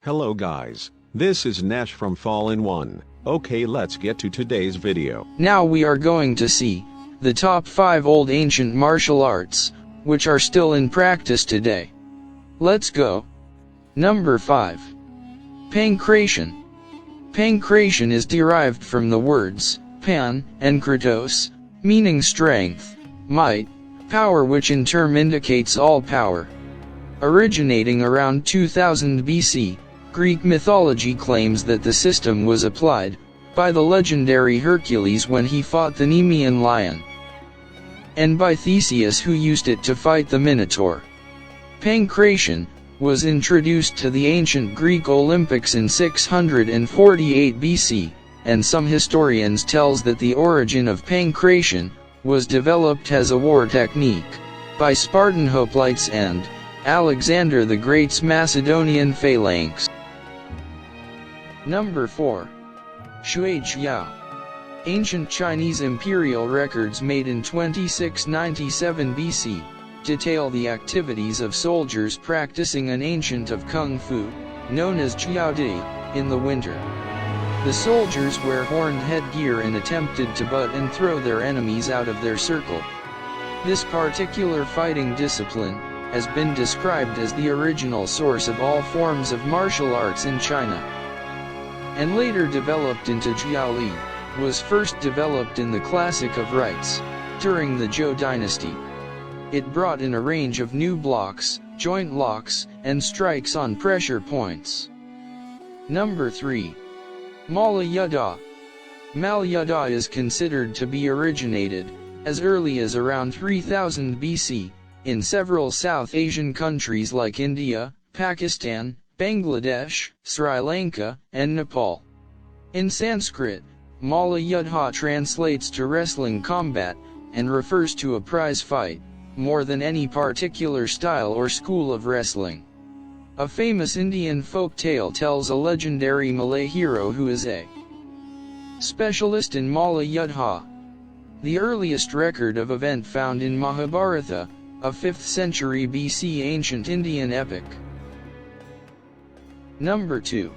Hello guys, this is Nash from Fallen One. Okay, let's get to today's video. Now we are going to see the top 5 old ancient martial arts, which are still in practice today. Let's go. Number 5. PANKRATION. PANKRATION is derived from the words pan and kratos, meaning strength, might, power, which in turn indicates all power. Originating around 2000 BC, Greek mythology claims that the system was applied by the legendary Hercules when he fought the Nemean lion, and by Theseus, who used it to fight the Minotaur. PANKRATION was introduced to the ancient Greek Olympics in 648 BC, and some historians tells that the origin of PANKRATION was developed as a war technique by Spartan hoplites and Alexander the Great's Macedonian phalanx. Number 4. Shuiqiao. Ancient Chinese imperial records made in 2697 BC detail the activities of soldiers practicing an ancient of kung fu, known as jiaodi, in the winter. The soldiers wear horned headgear and attempted to butt and throw their enemies out of their circle. This particular fighting discipline has been described as the original source of all forms of martial arts in China, and later developed into jiaoli, was first developed in the Classic of Rites, during the Zhou dynasty. It brought in a range of new blocks, joint locks, and strikes on pressure points. Number 3. MALLA YUDDHA. MALLA YUDDHA is considered to be originated as early as around 3000 BC, in several South Asian countries like India, Pakistan, Bangladesh, Sri Lanka, and Nepal. In Sanskrit, MALLA YUDDHA translates to wrestling combat, and refers to a prize fight, more than any particular style or school of wrestling. A famous Indian folk tale tells a legendary Malay hero who is a specialist in MALLA YUDDHA. The earliest record of event found in Mahabharata, a 5th century BC ancient Indian epic. Number 2.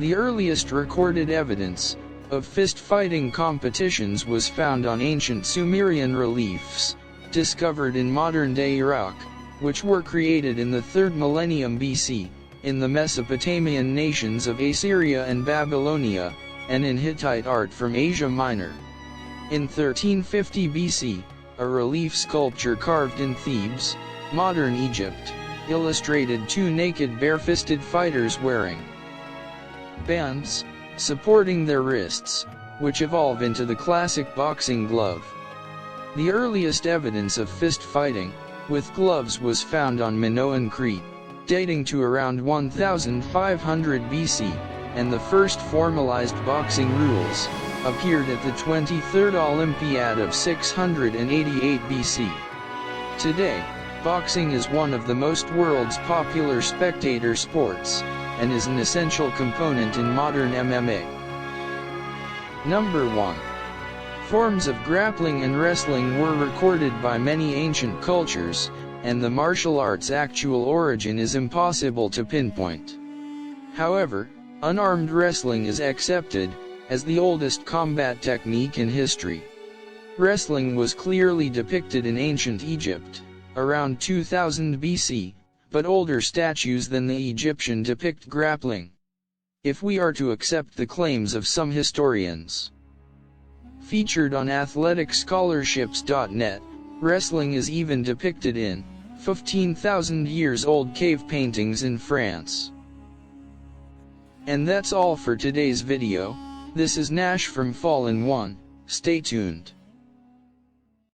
The earliest recorded evidence of fist-fighting competitions was found on ancient Sumerian reliefs, discovered in modern-day Iraq, which were created in the 3rd millennium BC, in the Mesopotamian nations of Assyria and Babylonia, and in Hittite art from Asia Minor. In 1350 BC, a relief sculpture carved in Thebes, modern Egypt, illustrated 2 naked bare-fisted fighters wearing bands supporting their wrists, which evolve into the classic boxing glove. The earliest evidence of fist fighting with gloves was found on Minoan Crete, dating to around 1500 BC, and the first formalized boxing rules appeared at the 23rd Olympiad of 688 BC. Today, boxing is one of the most world's popular spectator sports, and is an essential component in modern MMA. Number 1. Forms of grappling and wrestling were recorded by many ancient cultures, and the martial art's actual origin is impossible to pinpoint. However, unarmed wrestling is accepted as the oldest combat technique in history. Wrestling was clearly depicted in ancient Egypt, around 2000 BC, but older statues than the Egyptian depict grappling, if we are to accept the claims of some historians. Featured on athleticscholarships.net, wrestling is even depicted in 15,000 years old cave paintings in France. And that's all for today's video. This is Nash from Fallen One. Stay tuned.